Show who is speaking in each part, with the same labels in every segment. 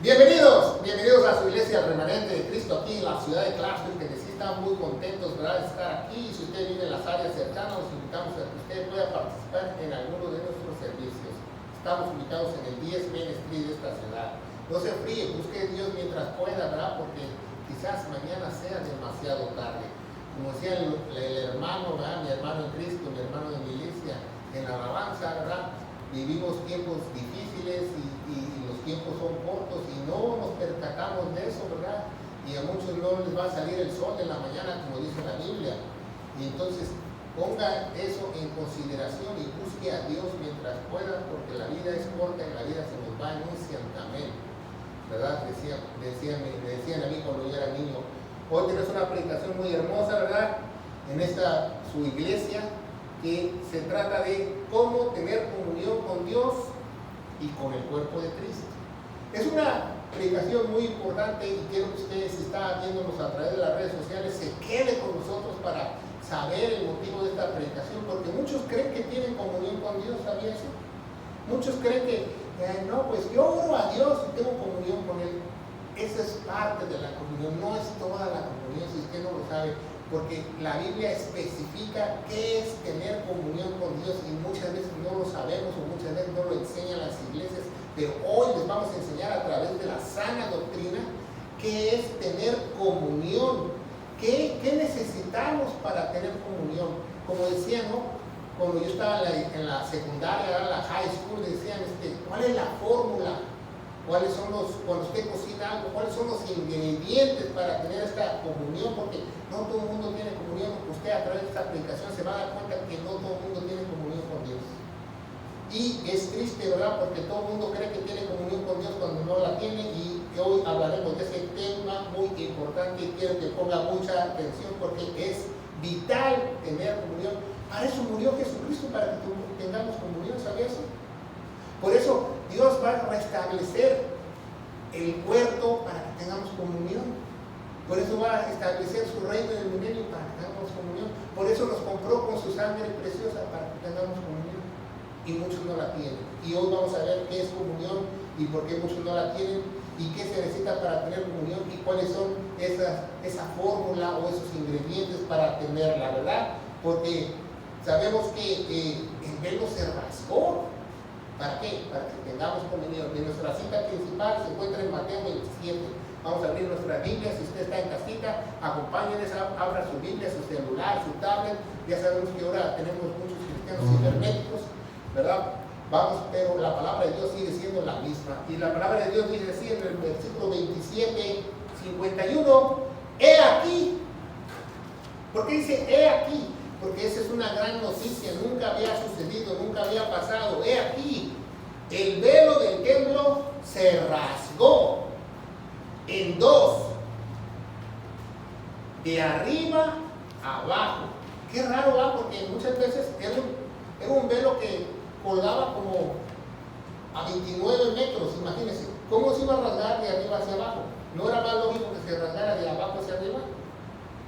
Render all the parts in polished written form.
Speaker 1: Bienvenidos a su iglesia Remanente de Cristo aquí en la ciudad de Clarksville, que sí están muy contentos, ¿verdad?, de estar aquí. Si usted vive en las áreas cercanas, los invitamos a que usted pueda participar en alguno de nuestros servicios. Estamos ubicados en el 10 Main Street de esta ciudad. No se fríe, busque a Dios mientras pueda, ¿verdad?, porque quizás mañana sea demasiado tarde. Como decía el hermano, ¿verdad?, mi hermano en Cristo, mi hermano de mi iglesia, en la alabanza, ¿verdad?, vivimos tiempos difíciles y los tiempos son cortos y no nos percatamos de eso, ¿verdad? Y a muchos no les va a salir el sol en la mañana, como dice la Biblia. Y entonces ponga eso en consideración y busque a Dios mientras pueda, porque la vida es corta y la vida se nos va en un santamén, ¿verdad? Me decían a mí cuando yo era niño. Hoy tenemos una predicación muy hermosa, ¿verdad?, en esta su iglesia, que se trata de cómo tener comunión con Dios y con el cuerpo de Cristo. Es una predicación muy importante y quiero que ustedes, si están viéndonos a través de las redes sociales, se queden con nosotros para saber el motivo de esta predicación, porque muchos creen que tienen comunión con Dios. ¿Sabía eso? Muchos creen que, no, pues yo oro a Dios y tengo comunión con Él. Esa es parte de la comunión, no es toda la comunión, si usted no lo sabe, porque la Biblia especifica qué es tener comunión con Dios y muchas veces no lo sabemos o muchas veces no lo enseñan las iglesias, pero hoy les vamos a enseñar a través de la sana doctrina qué es tener comunión, qué necesitamos para tener comunión. Como decía, ¿no?, cuando yo estaba en la secundaria, en la high school, decían, ¿cuál es la fórmula? ¿Cuáles son cuando usted cocina algo, cuáles son los ingredientes para tener esta comunión? Porque no todo el mundo tiene comunión. Usted a través de esta predicación se va a dar cuenta que no todo el mundo tiene comunión con Dios. Y es triste, ¿verdad?, porque todo el mundo cree que tiene comunión con Dios cuando no la tiene, y hoy hablaremos de ese tema muy importante y quiero que ponga mucha atención porque es vital tener comunión. Para eso murió Jesucristo, para que tengamos comunión, ¿sabía eso? Por eso Dios va a restablecer el huerto para que tengamos comunión. Por eso va a establecer su reino en el milenio para que tengamos comunión. Por eso nos compró con su sangre preciosa para que tengamos comunión. Y muchos no la tienen. Y hoy vamos a ver qué es comunión y por qué muchos no la tienen y qué se necesita para tener comunión y cuáles son esa fórmula o esos ingredientes para tenerla, ¿verdad? Porque sabemos que el velo se rasgó. ¿Para qué? Para que tengamos comunión. En nuestra cita principal se encuentra en Mateo 27. Vamos a abrir nuestra Biblia. Si usted está en casita, acompáñenos, abra su Biblia, su celular, su tablet. Ya sabemos que ahora tenemos muchos cristianos cibernéticos, ¿verdad? Vamos, pero la palabra de Dios sigue siendo la misma. Y la palabra de Dios dice así en el versículo 27, 51, he aquí. ¿Por qué dice he aquí? Porque esa es una gran noticia, nunca había sucedido, nunca había pasado. He aquí, el velo del templo se rasgó en dos, de arriba a abajo. Qué raro, ¿va? Porque muchas veces era un velo que colgaba como a 29 metros, imagínense. ¿Cómo se iba a rasgar de arriba hacia abajo? ¿No era más lógico que se rasgara de abajo hacia arriba?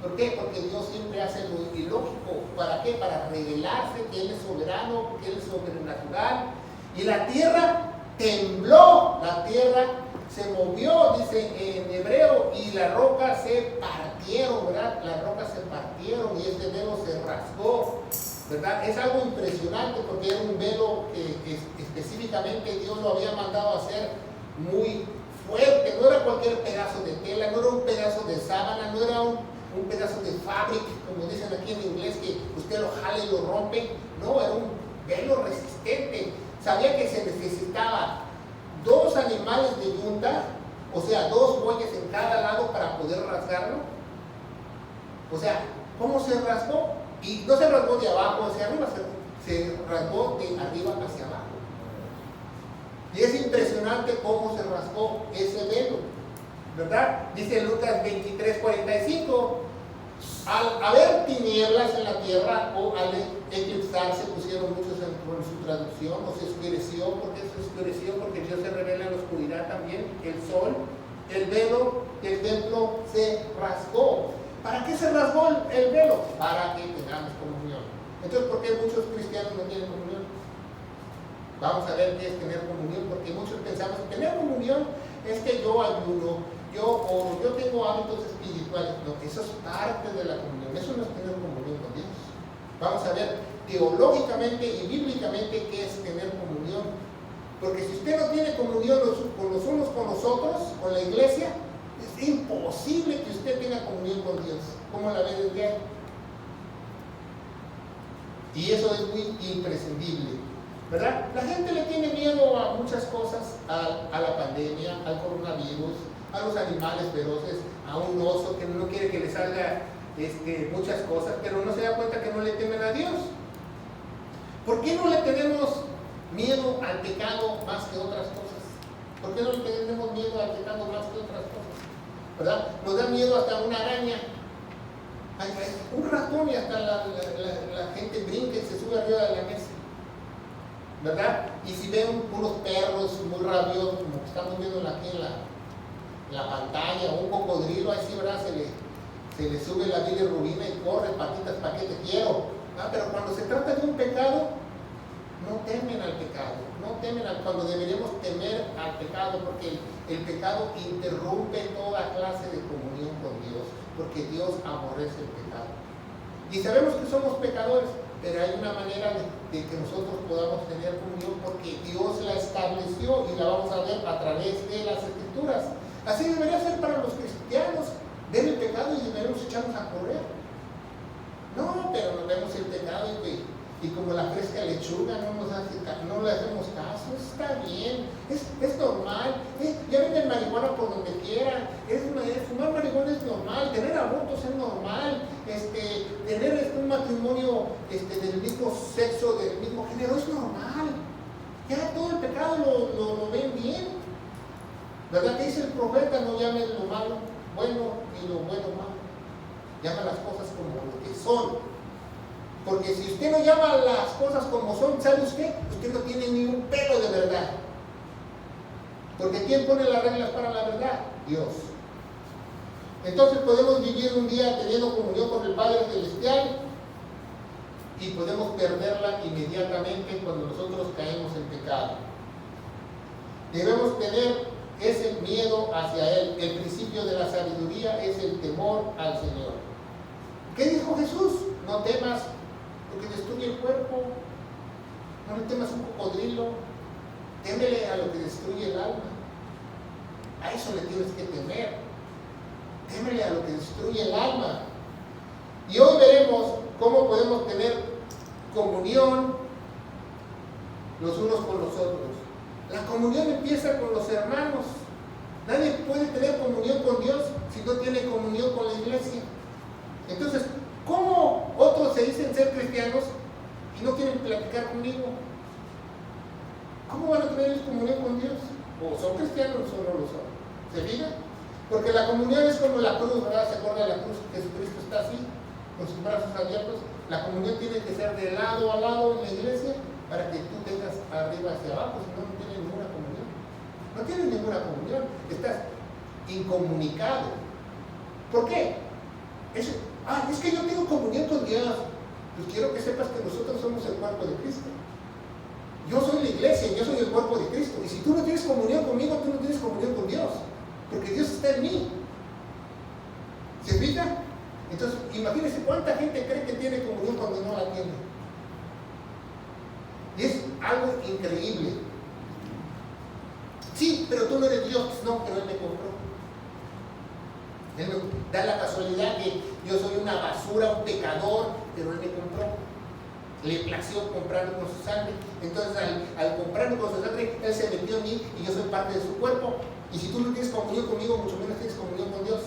Speaker 1: ¿Por qué? Porque Dios siempre hace lo ilógico. ¿Para qué? Para revelarse que Él es soberano, que Él es sobrenatural. Y la tierra tembló, la tierra se movió, dice en hebreo, y las rocas se partieron, ¿verdad? Las rocas se partieron y este velo se rasgó, ¿verdad? Es algo impresionante porque era un velo que específicamente Dios lo había mandado a hacer muy fuerte. No era cualquier pedazo de tela, no era un pedazo de sábana, no era un pedazo de fabric, como dicen aquí en inglés, que usted lo jale y lo rompe. No, era un velo resistente. Sabía que se necesitaba 2 animales de yunta, o sea, 2 bueyes en cada lado para poder rasgarlo. O sea, ¿cómo se rasgó? Y no se rasgó de abajo hacia arriba, se rasgó de arriba hacia abajo. Y es impresionante cómo se rasgó ese velo, ¿verdad? Dice Lucas 23:45, al haber tinieblas en la tierra o al eclipsarse, pusieron muchos en su traducción, o se oscureció. ¿Por qué se oscureció? Porque Dios se revela en la oscuridad también, el sol, el velo del templo se rasgó. ¿Para qué se rasgó el velo? Para que tengamos comunión. Entonces, ¿por qué muchos cristianos no tienen comunión? Vamos a ver qué es tener comunión, porque muchos pensamos que tener comunión es que yo ayuno, yo oro, yo tengo hábitos espirituales. No, eso es parte de la comunión, eso no es tener comunión con Dios. Vamos a ver teológicamente y bíblicamente qué es tener comunión. Porque si usted no tiene comunión los unos con los otros, con la iglesia, es imposible que usted tenga comunión con Dios. ¿Cómo la ve desde ahí? Y eso es muy imprescindible, ¿verdad? La gente le tiene miedo a muchas cosas, a la pandemia, al coronavirus, a los animales feroces, a un oso que no quiere que le salga muchas cosas, pero no se da cuenta que no le temen a Dios. ¿Por qué no le tenemos miedo al pecado más que otras cosas? ¿Por qué no le tenemos miedo al pecado más que otras cosas? ¿Verdad? Nos da miedo hasta una araña, un ratón, y hasta la gente brinca y se sube arriba de la mesa, ¿verdad? Y si ven unos perros muy rabiosos, como que estamos viendo aquí en la pantalla, un cocodrilo, ahí sí, ¿verdad? Se le sube la bilirrubina y corre, patitas, ¿para qué te quiero? Pero cuando se trata de un pecado, no temen al pecado, cuando deberíamos temer al pecado, porque el pecado interrumpe toda clase de comunión con Dios, porque Dios aborrece el pecado. Y sabemos que somos pecadores, pero hay una manera de que nosotros podamos tener comunión, porque Dios la estableció y la vamos a ver a través de las Escrituras. Así debería ser para los cristianos. Ver el pecado y debemos echarnos a correr. No, pero nos vemos el pecado y como la fresca lechuga no le hacemos caso. Está bien, es normal. Ya venden marihuana por donde quiera. Fumar marihuana es normal, tener abortos es normal, tener un matrimonio del mismo sexo, del mismo género, es normal. Ya todo el pecado lo ven bien. ¿Verdad que dice el profeta? No llamen lo malo bueno y lo bueno malo. Llama las cosas como lo que son. Porque si usted no llama las cosas como son, ¿sabe usted? Usted no tiene ni un pelo de verdad. Porque ¿quién pone las reglas para la verdad? Dios. Entonces podemos vivir un día teniendo comunión con el Padre Celestial y podemos perderla inmediatamente cuando nosotros caemos en pecado. Debemos tener ese miedo hacia Él. El principio de la sabiduría es el temor al Señor. ¿Qué dijo Jesús? No temas lo que destruye el cuerpo, no le temas un cocodrilo, témele a lo que destruye el alma. A eso le tienes que temer. Témele a lo que destruye el alma. Y hoy veremos cómo podemos tener comunión los unos con los otros. La comunión empieza con los hermanos. Nadie puede tener comunión con Dios si no tiene comunión con la iglesia. Entonces, ¿cómo otros se dicen ser cristianos y no quieren platicar conmigo? ¿Cómo van a tener comunión con Dios? O son cristianos o no lo son. ¿Se fijan? Porque la comunión es como la cruz, ¿verdad? ¿Se acuerda de la cruz? Jesucristo está así, con sus brazos abiertos. La comunión tiene que ser de lado a lado en la iglesia para que tú tengas arriba hacia abajo, si no, no tienes ninguna comunión. No tienes ninguna comunión, estás incomunicado. ¿Por qué? Es que yo tengo comunión con Dios. Pues quiero que sepas que nosotros somos el cuerpo de Cristo. Yo soy la iglesia, yo soy el cuerpo de Cristo. Y si tú no tienes comunión conmigo, tú no tienes comunión con Dios. Porque Dios está en mí. ¿Se fija? Entonces, imagínense cuánta gente cree que tiene comunión cuando no la tiene. Y es algo increíble. Sí, pero tú no eres Dios. No, pero Él me compró. Él me da la casualidad que yo soy una basura, un pecador, pero Él me compró. Le plació comprarme con su sangre. Entonces, al comprarme con su sangre, Él se metió en mí y yo soy parte de su cuerpo. Y si tú no tienes comunión conmigo, mucho menos tienes comunión con Dios.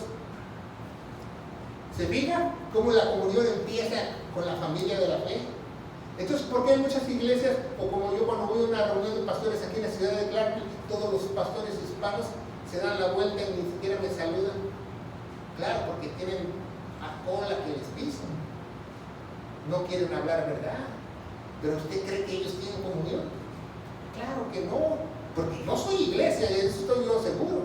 Speaker 1: ¿Se fija cómo la comunión empieza con la familia de la fe? Entonces, ¿por qué hay muchas iglesias, o como yo cuando voy a una reunión de pastores aquí en la ciudad de Clarksville, todos los pastores hispanos se dan la vuelta y ni siquiera me saludan? Claro, porque tienen a cola que les pisan. No quieren hablar verdad. ¿Pero usted cree que ellos tienen comunión? Claro que no, porque no soy iglesia, de eso estoy yo seguro.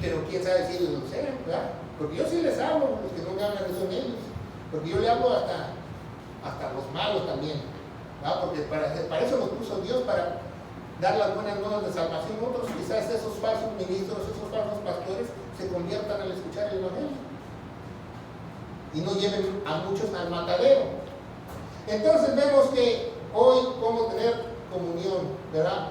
Speaker 1: Pero quién sabe si ellos lo sean, ¿verdad? Porque yo sí les hablo, los que no me hablan son ellos. Porque yo le hablo hasta los malos también, ¿verdad? Porque para eso nos puso Dios, para dar las buenas nuevas de salvación. Otros, quizás esos falsos ministros, esos falsos pastores, se conviertan al escuchar el Evangelio y no lleven a muchos al matadero. Entonces vemos que hoy cómo tener comunión, ¿verdad?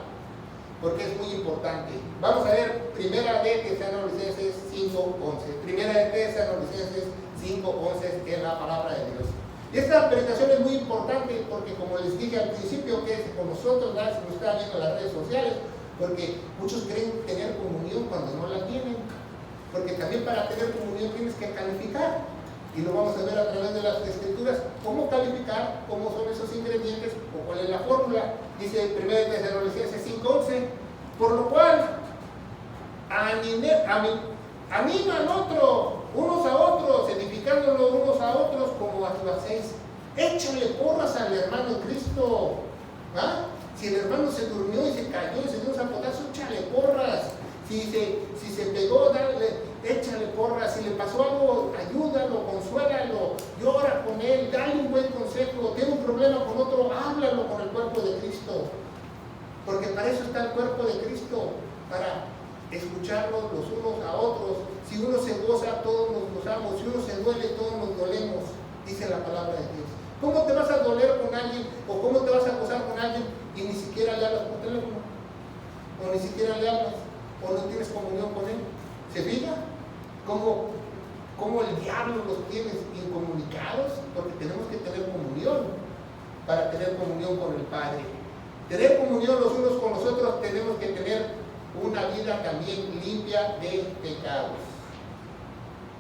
Speaker 1: Porque es muy importante. Vamos a ver Primera de Tesalonicenses 5:11. Primera de Tesalonicenses 5:11 es la palabra de Dios. Y esta predicación es muy importante porque, como les dije al principio, que es con nosotros, ¿verdad? Se nos está viendo en las redes sociales, porque muchos creen tener comunión cuando no la tienen. Porque también para tener comunión tienes que calificar. Y lo vamos a ver a través de las escrituras, cómo calificar, cómo son esos ingredientes o cuál es la fórmula. Dice 1 Tesalonicenses 5:11, por lo cual animan unos a otros, edificándolos unos a otros como a lo hacéis. Échale porras al hermano en Cristo. ¿Ah? Si el hermano se durmió y se cayó y se dio un zapotazo, échale porras. Si se pegó, échale porras. Si le pasó algo, ayúdalo, consuélalo, llora con él, dale un buen consejo. Tiene un problema con otro, háblalo con el cuerpo de Cristo. Porque para eso está el cuerpo de Cristo, para escucharnos los unos a otros. Si uno se goza, todos nos gozamos. Si uno se duele, todos nos dolemos, dice la palabra de Dios. ¿Cómo te vas a doler con alguien o cómo te vas a gozar con alguien y ni siquiera le hablas por teléfono? O ni siquiera le hablas, o no tienes comunión con él. ¿Se fija? ¿Cómo el diablo los tiene incomunicados? Porque tenemos que tener comunión para tener comunión con el Padre. Tener comunión los unos con los otros, tenemos que tener una vida también limpia de pecados.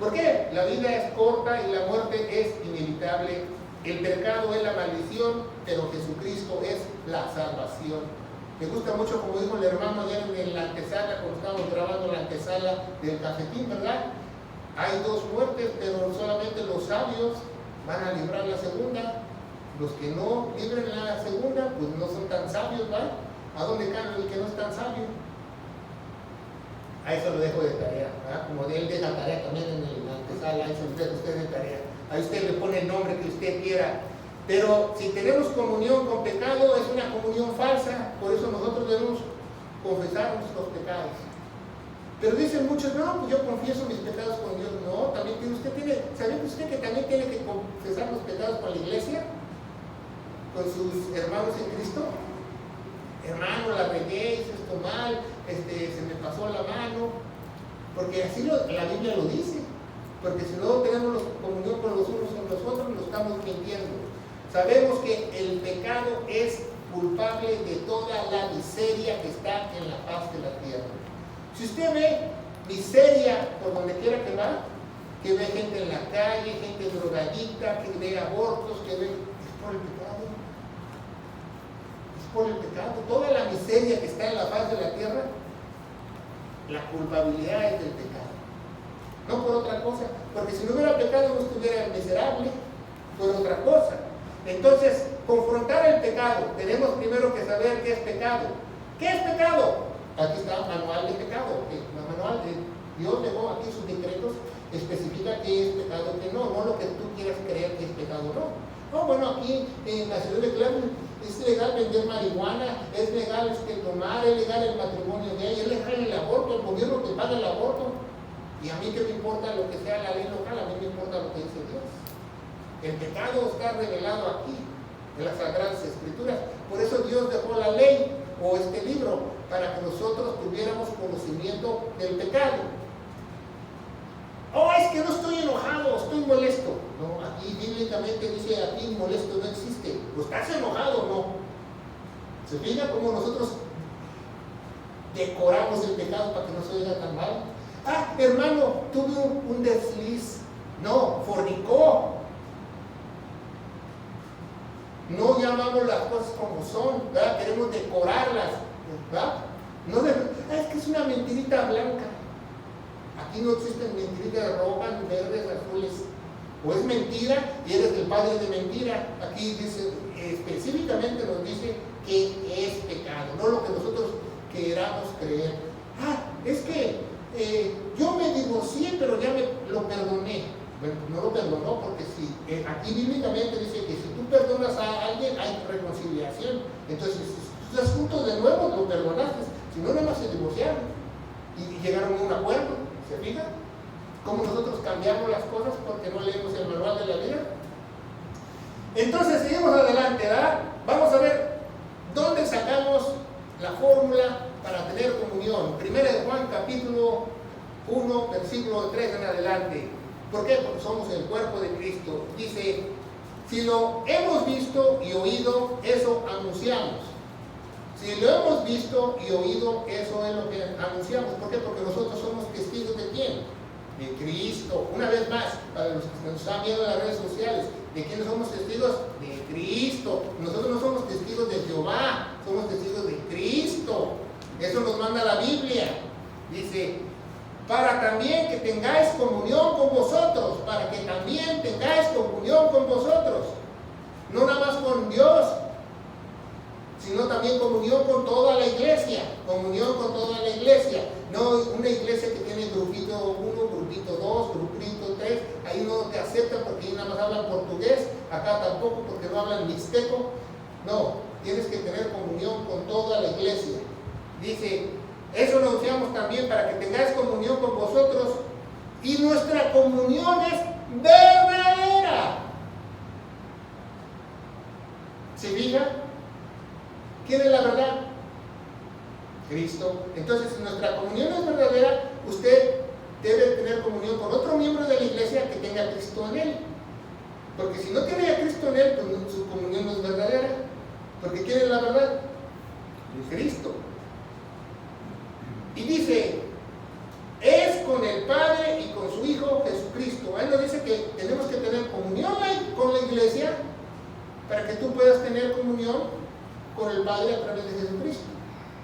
Speaker 1: ¿Por qué? La vida es corta y la muerte es inevitable. El pecado es la maldición, pero Jesucristo es la salvación. Me gusta mucho, como dijo el hermano ayer en la antesala, cuando estábamos grabando la antesala del cafetín, ¿verdad? Hay dos muertes, pero solamente los sabios van a librar la segunda. Los que no libren la segunda, pues no son tan sabios, ¿verdad? ¿A dónde cae el que no es tan sabio? A eso lo dejo de tarea, ¿verdad? Como él deja tarea también en la antesala, eso lo deja usted de tarea. Ahí usted le pone el nombre que usted quiera. Pero si tenemos comunión con pecado, es una comunión falsa. Por eso nosotros debemos confesar nuestros pecados. Pero dicen muchos, no, pues yo confieso mis pecados con Dios. No, también ¿sabe usted que también tiene que confesar los pecados con la iglesia? Con sus hermanos en Cristo. Hermano, la regué, hice esto mal, se me pasó la mano. Porque así la Biblia lo dice. Porque si no tenemos comunión con los unos con los otros, nos estamos mintiendo. Sabemos que el pecado es culpable de toda la miseria que está en la faz de la tierra. Si usted ve miseria por donde quiera que va, que ve gente en la calle, gente drogadicta, que ve abortos, es por el pecado. Es por el pecado. Toda la miseria que está en la faz de la tierra, la culpabilidad es del pecado. No por otra cosa, porque si no hubiera pecado no estuviera miserable, por otra cosa. Entonces, confrontar el pecado, tenemos primero que saber qué es pecado. ¿Qué es pecado? Aquí está el manual de pecado. El manual de Dios dejó aquí sus decretos, especifica qué es pecado y qué no lo que tú quieras creer que es pecado o no. No, bueno, aquí en la ciudad de Cleveland es legal vender marihuana, es legal tomar, es legal el matrimonio gay, es legal el aborto, el gobierno te paga el aborto. Y a mí que me importa lo que sea la ley local, a mí me importa lo que dice Dios. El pecado está revelado aquí, en las Sagradas Escrituras. Por eso Dios dejó la ley o este libro, para que nosotros tuviéramos conocimiento del pecado. Oh, es que no estoy enojado, estoy molesto. No, aquí bíblicamente dice, aquí molesto no existe. ¿O estás enojado o no? ¿Se fija cómo nosotros decoramos el pecado para que no se oiga tan mal? Ah, hermano, tuve un desliz. No, fornicó. No llamamos las cosas como son, ¿verdad? Queremos decorarlas, ¿verdad? No es que es una mentirita blanca. Aquí no existen mentiritas rojas, ni verdes, azules. O es mentira y eres el padre de mentira. Aquí dice, específicamente nos dice que es pecado, no lo que nosotros queramos creer. Ah, es que yo me divorcié, pero ya lo perdoné. Bueno, no lo perdonó, porque aquí bíblicamente dice que si tú perdonas a alguien hay reconciliación. Entonces, Tú estás juntos de nuevo, lo perdonaste. Si no, nada más se divorciaron y llegaron a un acuerdo. ¿Se fijan? Cómo nosotros cambiamos las cosas porque no leemos el manual de la vida. Entonces seguimos adelante, ¿verdad? Vamos a ver dónde sacamos la fórmula para tener comunión. Primera de Juan, capítulo 1, versículo 3 en adelante. ¿Por qué? Porque somos el cuerpo de Cristo. Dice, si lo hemos visto y oído, eso anunciamos. Si lo hemos visto y oído, eso es lo que anunciamos. ¿Por qué? Porque nosotros somos testigos de quién? De Cristo. Una vez más, para los que nos han viendo en las redes sociales, ¿de quiénes somos testigos? De Cristo. Nosotros no somos testigos de Jehová, somos testigos de Cristo. Eso nos manda la Biblia. Dice, para también que tengáis comunión con vosotros, para que también tengáis comunión con vosotros. No nada más con Dios, sino también comunión con toda la iglesia. Comunión con toda la iglesia. No una iglesia que tiene grupito 1, grupito 2, grupito 3. Ahí no te aceptan porque ahí nada más hablan portugués. Acá tampoco porque no hablan mixteco. No, tienes que tener comunión con toda la iglesia. Dice, eso lo anunciamos también para que tengáis comunión con vosotros. Y nuestra comunión es verdadera. ¿Se fija? ¿Quién es la verdad? Cristo. Entonces, si nuestra comunión es verdadera, usted debe tener comunión con otro miembro de la iglesia que tenga a Cristo en él. Porque si no tiene a Cristo en él, pues su comunión no es verdadera. Porque ¿quién es la verdad? Cristo. Y dice, es con el Padre y con su Hijo Jesucristo. Ahí nos dice que tenemos que tener comunión con la iglesia para que tú puedas tener comunión con el Padre a través de Jesucristo.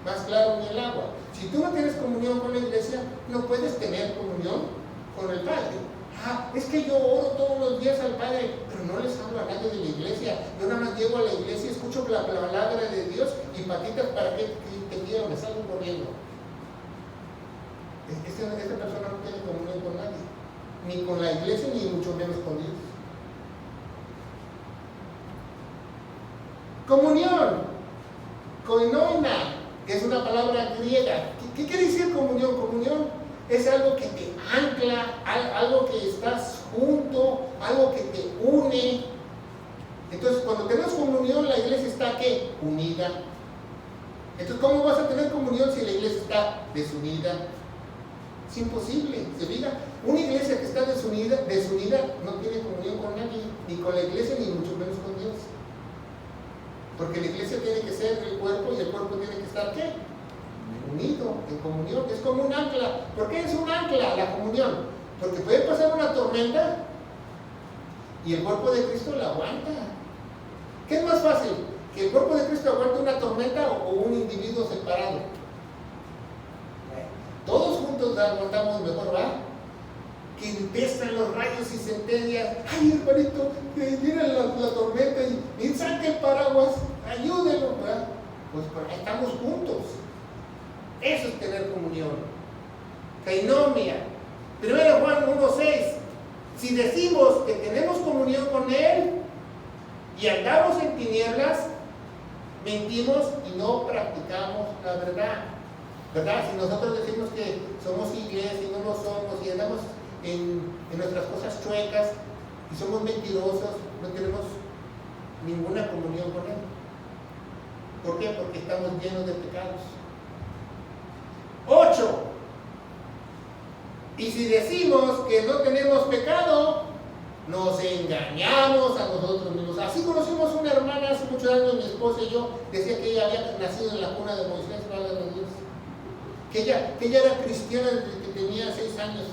Speaker 1: Más claro ni el agua. Si tú no tienes comunión con la iglesia, no puedes tener comunión con el Padre. Ah, es que yo oro todos los días al Padre, pero no les hablo a nadie de la iglesia. Yo nada más llego a la iglesia, escucho la palabra de Dios y patitas para que te quiero, me salgo corriendo. Esta persona no tiene comunión con nadie, ni con la iglesia, ni mucho menos con Dios. Comunión, koinonia, que es una palabra griega. ¿Qué quiere decir comunión? Comunión es algo que te ancla, algo que estás junto, algo que te une. Entonces, cuando tenemos comunión, la iglesia está ¿qué? Unida. Entonces, ¿cómo vas a tener comunión si la iglesia está desunida? Es imposible, ¿se fija? Una iglesia que está desunida no tiene comunión con nadie, ni con la iglesia, ni mucho menos con Dios. Porque la iglesia tiene que ser el cuerpo y el cuerpo tiene que estar ¿qué? Unido, en comunión. Es como un ancla. ¿Por qué es un ancla la comunión? Porque puede pasar una tormenta y el cuerpo de Cristo la aguanta. ¿Qué es más fácil? ¿Que el cuerpo de Cristo aguante una tormenta o un individuo separado? Todos juntos la aguantamos mejor, ¿va? Que empiezan los rayos y centenias. Ay, hermanito, que viene la tormenta y saque el paraguas, ayúdenlo, ¿verdad? Pues ahí estamos juntos. Eso es tener comunión. Koinonia. 1 Juan 1:6. Si decimos que tenemos comunión con Él y andamos en tinieblas, mentimos y no practicamos la verdad. ¿Verdad? Si nosotros decimos que somos iglesia y no lo somos y andamos en nuestras cosas chuecas y somos mentirosos, no tenemos ninguna comunión con Él. ¿Por qué? Porque estamos llenos de pecados. 8. Y si decimos que no tenemos pecado, nos engañamos a nosotros mismos. Así conocimos una hermana hace muchos años, mi esposa y yo, decía que ella había nacido en la cuna de Moisés, válgame Dios. Que ella era cristiana desde que tenía 6 años.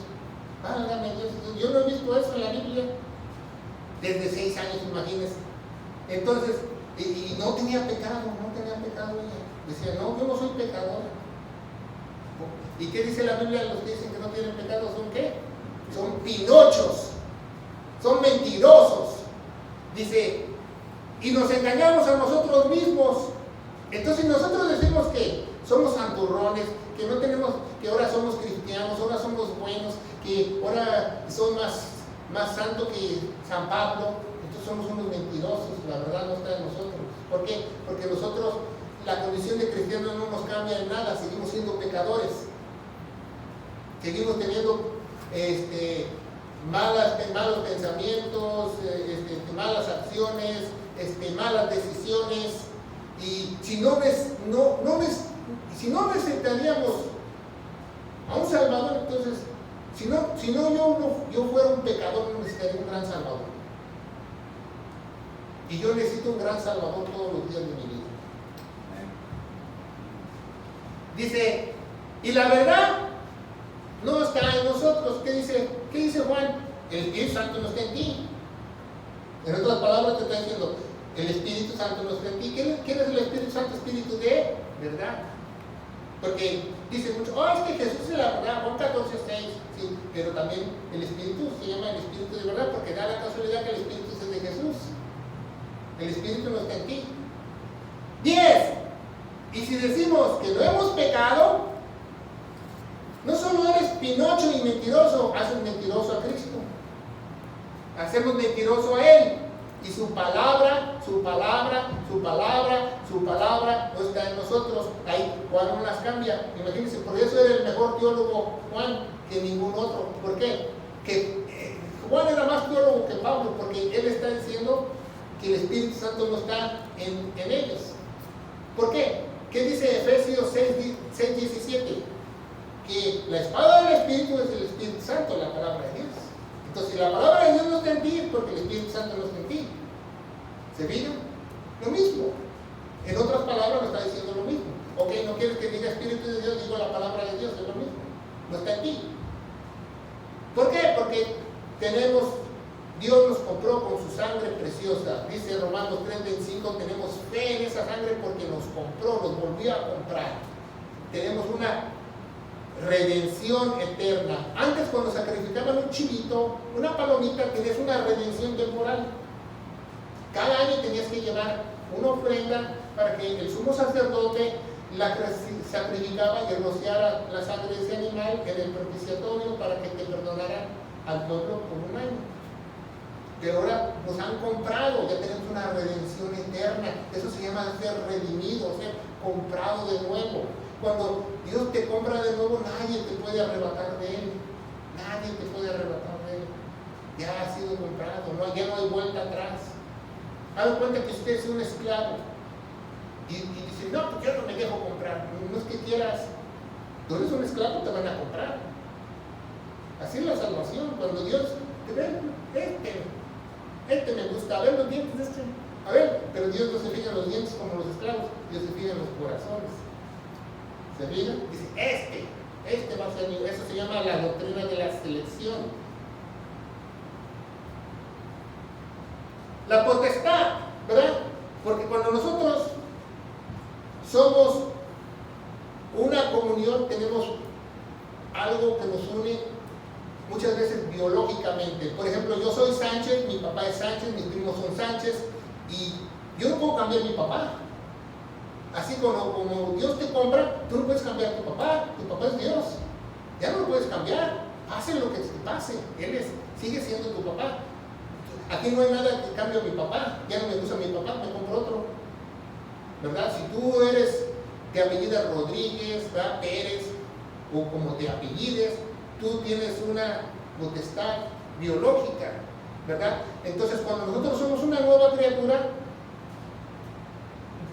Speaker 1: Válgame Dios, yo no he visto eso en la Biblia. Desde 6 años, imagínense. Entonces, y no tenía pecado ella. Decía, no, yo no soy pecadora. ¿Y qué dice la Biblia? Los que dicen que no tienen pecado, ¿son qué? Son pinochos, son mentirosos. Dice, y nos engañamos a nosotros mismos. Entonces nosotros decimos que somos santurrones, que no tenemos, que ahora somos cristianos, ahora somos buenos, que ahora son más santos que San Pablo. Entonces somos unos mentirosos, la verdad no está en nosotros. ¿Por qué? Porque nosotros la condición de cristiano no nos cambia en nada, seguimos siendo pecadores. Seguimos teniendo malos pensamientos, malas acciones, malas decisiones. Y si no necesitaríamos a un Salvador, entonces, si no yo fuera un pecador, no necesitaría un gran Salvador. Y yo necesito un gran Salvador todos los días de mi vida. Dice, y la verdad no está en nosotros. ¿Qué dice Juan? El Espíritu Santo no está en ti. En otras palabras te está diciendo, el Espíritu Santo no está en ti. ¿Quién es el Espíritu Santo? Espíritu de verdad. Porque dice mucho, es que Jesús es la verdad, Juan 14:6, sí, pero también el Espíritu se llama el Espíritu de verdad, porque da la casualidad que el Espíritu es de Jesús. El Espíritu no está en ti. 10. Y si decimos que no hemos pecado, no solo eres pinocho y mentiroso, haces mentiroso a Cristo. Hacemos mentiroso a Él. Y su palabra no está en nosotros. Ahí Juan no las cambia. Imagínense, por eso era el mejor teólogo Juan que ningún otro. ¿Por qué? Que Juan era más teólogo que Pablo, porque él está diciendo que el Espíritu Santo no está en ellos. ¿Por qué? ¿Qué dice Efesios 6:17? Que la espada del Espíritu es el Espíritu Santo, la palabra de Dios. Entonces, si la palabra de Dios no está en ti, es porque el Espíritu Santo no está en ti. ¿Se fijan? Lo mismo. En otras palabras, me está diciendo lo mismo. Ok, no quieres que diga Espíritu de Dios, digo la palabra de Dios, es lo mismo. No está en ti. ¿Por qué? Porque Dios nos compró con su sangre preciosa. Dice Romanos 3:25, tenemos fe en esa sangre porque nos compró, nos volvió a comprar. Tenemos una redención eterna. Antes, cuando sacrificaban un chivito, una palomita, tenías una redención temporal. Cada año tenías que llevar una ofrenda para que el sumo sacerdote la sacrificaba y rociara la sangre de ese animal en el propiciatorio para que te perdonara al pueblo por un año. Pero ahora nos han comprado, ya tenemos una redención eterna. Eso se llama ser redimido, ser comprado de nuevo. Cuando Dios te compra de nuevo, nadie te puede arrebatar de Él. Nadie te puede arrebatar de Él. Ya ha sido comprado, ya no hay vuelta atrás. Hagan cuenta que usted es un esclavo y dice, no, pues yo no me dejo comprar. No es que quieras, tú eres un esclavo, te van a comprar. Así es la salvación. Cuando Dios te ve, me gusta, a ver los dientes a ver, pero Dios no se fija en los dientes como los esclavos, Dios se fija en los corazones. ¿Se fijan? Dice, este va a ser mío. Eso se llama la doctrina de la selección. La potestad, ¿verdad? Porque cuando nosotros somos una comunión, tenemos algo que nos une muchas veces biológicamente. Por ejemplo, yo soy Sánchez, mi papá es Sánchez, mis primos son Sánchez, y yo no puedo cambiar mi papá. Así como Dios te compra, tú no puedes cambiar a tu papá es Dios. Ya no lo puedes cambiar, pase lo que te pase, sigue siendo tu papá. Aquí no hay nada que cambie a mi papá, ya no me gusta mi papá, me compro otro. ¿Verdad? Si tú te apellidas Rodríguez, ¿verdad? Pérez, o como te apellides, tú tienes una potestad biológica, ¿verdad? Entonces, cuando nosotros somos una nueva criatura,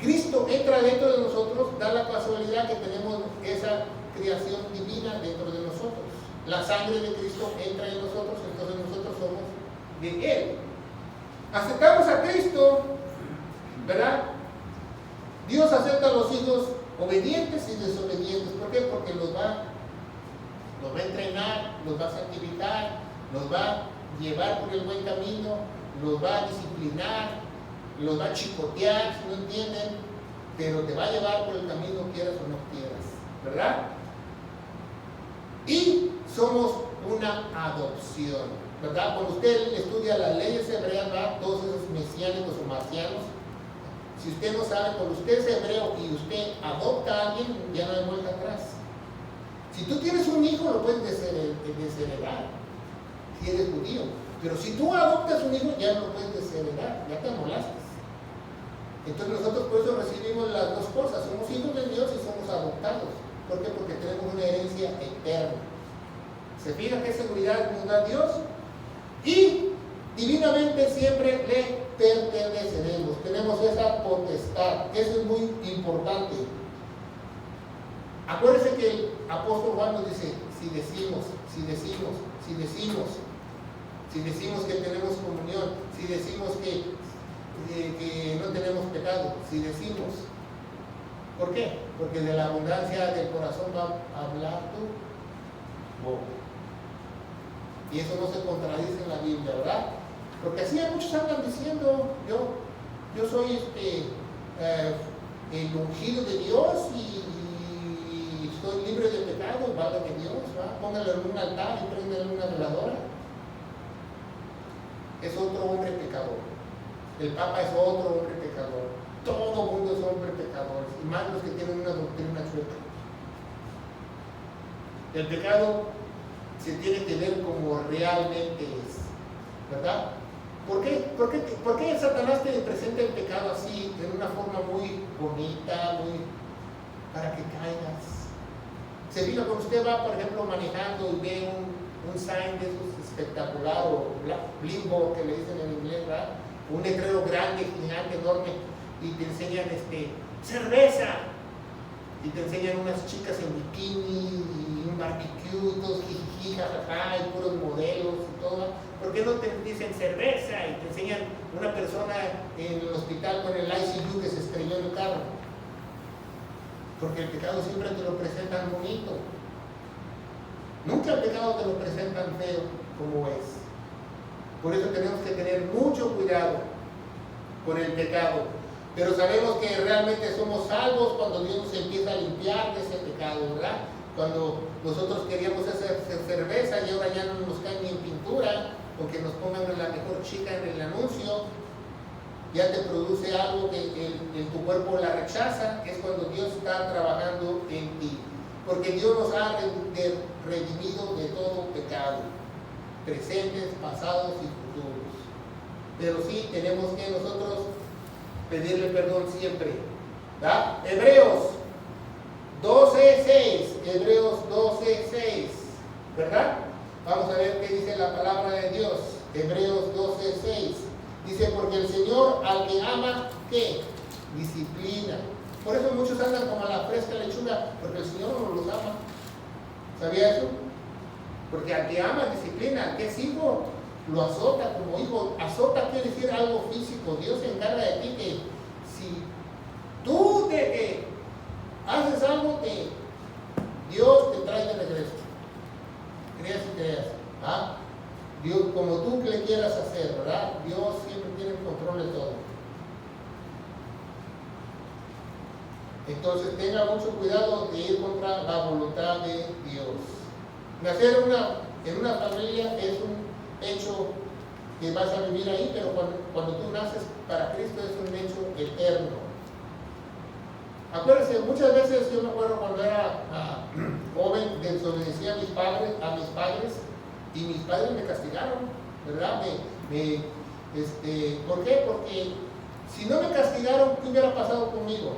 Speaker 1: Cristo entra dentro de nosotros, da la casualidad que tenemos esa creación divina dentro de nosotros. La sangre de Cristo entra en nosotros, entonces nosotros somos de Él. Aceptamos a Cristo, ¿verdad? Dios acepta a los hijos obedientes y desobedientes. ¿Por qué? Porque los va a entrenar, los va a santificar, los va a llevar por el buen camino, los va a disciplinar, los va a chicotear, si no entienden, pero te va a llevar por el camino, quieras o no quieras, ¿verdad? Y somos una adopción, ¿verdad? Cuando usted estudia las leyes hebreas, ¿verdad? Todos esos mesiánicos o marcianos, si usted no sabe, cuando usted es hebreo y usted adopta a alguien, ya no hay vuelta atrás. Si tú tienes un hijo, lo puedes desheredar, si eres judío. Pero si tú adoptas un hijo, ya no lo puedes desheredar, ya te amolaste. Entonces nosotros por eso recibimos las dos cosas, somos hijos de Dios y somos adoptados. ¿Por qué? Porque tenemos una herencia eterna. ¿Se fija qué seguridad nos da Dios? Y divinamente siempre le perteneceremos. Tenemos esa potestad. Eso es muy importante. Acuérdense que el apóstol Juan nos dice, si decimos que tenemos comunión, si decimos que no tenemos pecado, si decimos. ¿Por qué? Porque de la abundancia del corazón va a hablar tu boca. Y eso no se contradice en la Biblia, ¿verdad? Porque así muchos andan diciendo, yo soy el ungido de Dios y estoy libre de pecado, válgame Dios, ¿va? Póngalo en un altar y préndale una veladora. Es otro hombre pecador. El Papa es otro hombre pecador. Todo el mundo es hombre pecador, y más los que tienen una doctrina chueca. El pecado se tiene que ver como realmente es, ¿verdad? ¿Por qué Satanás te presenta el pecado así, en una forma muy bonita, para que caigas? Se fija cuando usted va, por ejemplo, manejando y ve un sign de esos espectacular, o blimbo que le dicen en inglés, ¿verdad? Un letrero grande, gigante, enorme, y te enseñan cerveza, y te enseñan unas chicas en bikini y un barbecue, todos jijiji, jajaja, y puros modelos y todo. ¿Por qué no te dicen cerveza y te enseñan una persona en el hospital con el ICU que se estrelló en el carro? Porque el pecado siempre te lo presentan bonito. Nunca el pecado te lo presentan feo como es. Por eso tenemos que tener mucho cuidado con el pecado. Pero sabemos que realmente somos salvos cuando Dios nos empieza a limpiar de ese pecado, ¿verdad? Cuando nosotros queríamos hacer cerveza y ahora ya no nos cae ni en pintura, o que nos pongan la mejor chica en el anuncio, ya te produce algo que en tu cuerpo la rechaza. Es cuando Dios está trabajando en ti. Porque Dios nos ha redimido de todo pecado, presentes, pasados y futuros. Pero sí tenemos que nosotros pedirle perdón siempre, ¿verdad? Hebreos 12:6, Hebreos 12:6, ¿verdad? Vamos a ver qué dice la palabra de Dios. Hebreos 12:6 dice, porque el Señor al que ama, ¿qué? Disciplina. Por eso muchos andan como a la fresca lechuga, porque el Señor no los ama. ¿Sabía eso? Porque al que ama disciplina, al que es hijo, lo azota como hijo. Azota quiere decir algo físico. Dios se encarga de ti que si tú haces algo, Dios te trae de regreso. Creas y creas. ¿Ah? Dios, como tú le quieras hacer, ¿verdad? Dios siempre tiene el control de todo. Entonces tenga mucho cuidado de ir contra la voluntad de Dios. Nacer en una familia es un hecho que vas a vivir ahí, pero cuando tú naces para Cristo es un hecho eterno. Acuérdense, muchas veces yo me acuerdo cuando era joven, desobedecía a mis padres, y mis padres me castigaron, ¿verdad? ¿Por qué? Porque si no me castigaron, ¿qué hubiera pasado conmigo?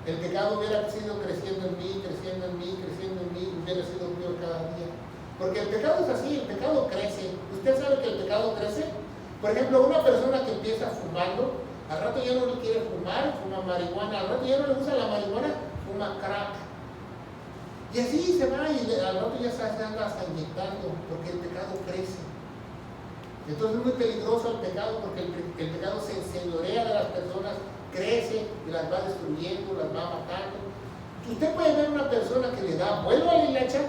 Speaker 1: El pecado hubiera sido creciendo en mí, hubiera sido peor cada día. Porque el pecado es así, el pecado crece. ¿Usted sabe que el pecado crece? Por ejemplo, una persona que empieza fumando, al rato ya no le quiere fumar, fuma marihuana, al rato ya no le gusta la marihuana, fuma crack. Y así se va, y al rato ya se anda hasta inyectando, porque el pecado crece. Entonces es muy peligroso el pecado, porque el pecado se enseñorea de las personas, crece y las va destruyendo, las va matando. Usted puede ver una persona que le da vuelo a la hilacha,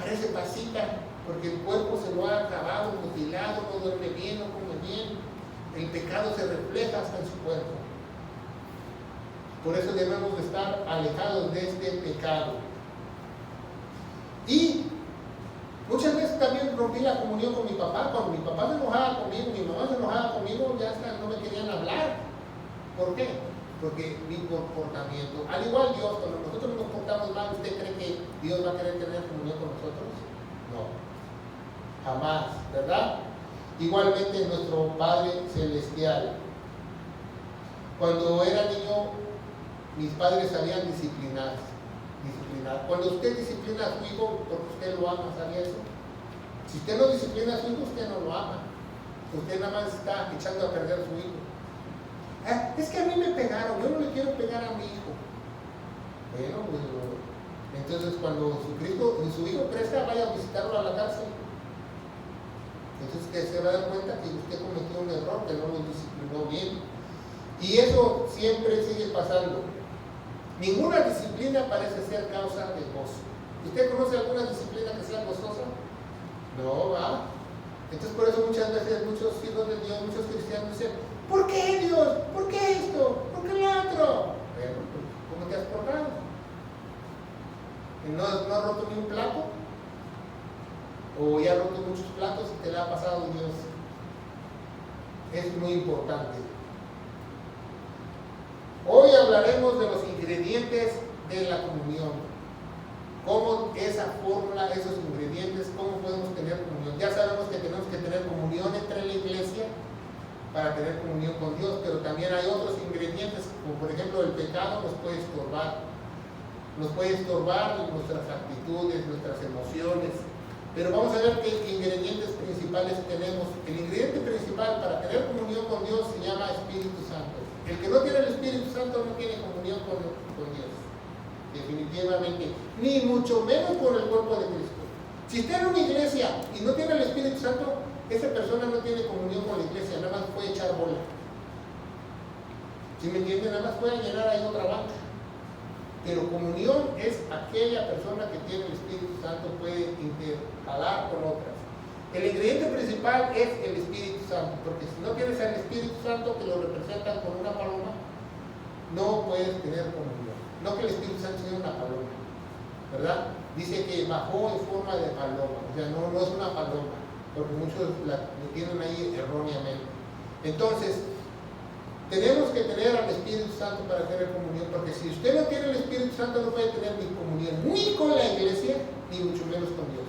Speaker 1: parece pasita, porque el cuerpo se lo ha acabado, mutilado, no duerme bien, no come bien. El pecado se refleja hasta en su cuerpo. Por eso debemos de estar alejados de este pecado. Y muchas veces también rompí la comunión con mi papá. Cuando mi papá se enojaba conmigo, mi mamá se enojaba conmigo, ya hasta no me querían hablar. ¿Por qué? Porque mi comportamiento, al igual Dios, cuando nosotros nos portamos mal, ¿usted cree que Dios va a querer tener comunión con nosotros? No, jamás, ¿verdad? Igualmente nuestro Padre Celestial. Cuando era niño, mis padres sabían disciplinar. Cuando usted disciplina a su hijo, porque usted lo ama, ¿sabía eso? Si usted no disciplina a su hijo, usted no lo ama. Usted nada más está echando a perder a su hijo. Es que a mí me pegaron, yo no le quiero pegar a mi hijo. Bueno, pues, entonces cuando su hijo crezca, vaya a visitarlo a la cárcel. Entonces que se va a dar cuenta que usted cometió un error, que no lo disciplinó bien. Y eso siempre sigue pasando. Ninguna disciplina parece ser causa de gozo. ¿Usted conoce alguna disciplina que sea gozosa? No, ¿va? Entonces por eso muchas veces muchos hijos de Dios, muchos cristianos dicen, ¿por qué Dios? ¿Por qué esto? ¿Por qué lo otro? Bueno, pues, ¿cómo te has portado? ¿No has roto ni un plato? ¿O ya has roto muchos platos y te la ha pasado Dios? Es muy importante. Hoy hablaremos de los ingredientes de la comunión. Cómo esa fórmula, esos ingredientes, cómo podemos tener comunión. Ya sabemos que tenemos que tener comunión entre la iglesia para tener comunión con Dios, pero también hay otros ingredientes, como por ejemplo el pecado nos puede estorbar. Nos puede estorbar nuestras actitudes, nuestras emociones. Pero vamos a ver qué ingredientes principales tenemos. El ingrediente principal para tener comunión con Dios se llama Espíritu Santo. El que no tiene el Espíritu Santo no tiene comunión con Dios. Definitivamente. Ni mucho menos con el cuerpo de Cristo. Si está en una iglesia y no tiene el Espíritu Santo, esa persona no tiene comunión con la iglesia, nada más puede echar bola. ¿Sí me entienden? Nada más puede llenar ahí otra banca. Pero comunión es aquella persona que tiene el Espíritu Santo, puede intercalar con otras. El ingrediente principal es el Espíritu Santo, porque si no tienes al Espíritu Santo que lo representan con una paloma, no puedes tener comunión. No que el Espíritu Santo sea una paloma, ¿verdad? Dice que bajó en forma de paloma, o sea, no es una paloma, porque muchos la tienen ahí erróneamente. Entonces, tenemos que tener al Espíritu Santo para tener comunión, porque si usted no tiene el Espíritu Santo no puede tener ni comunión, ni con la iglesia, ni mucho menos con Dios.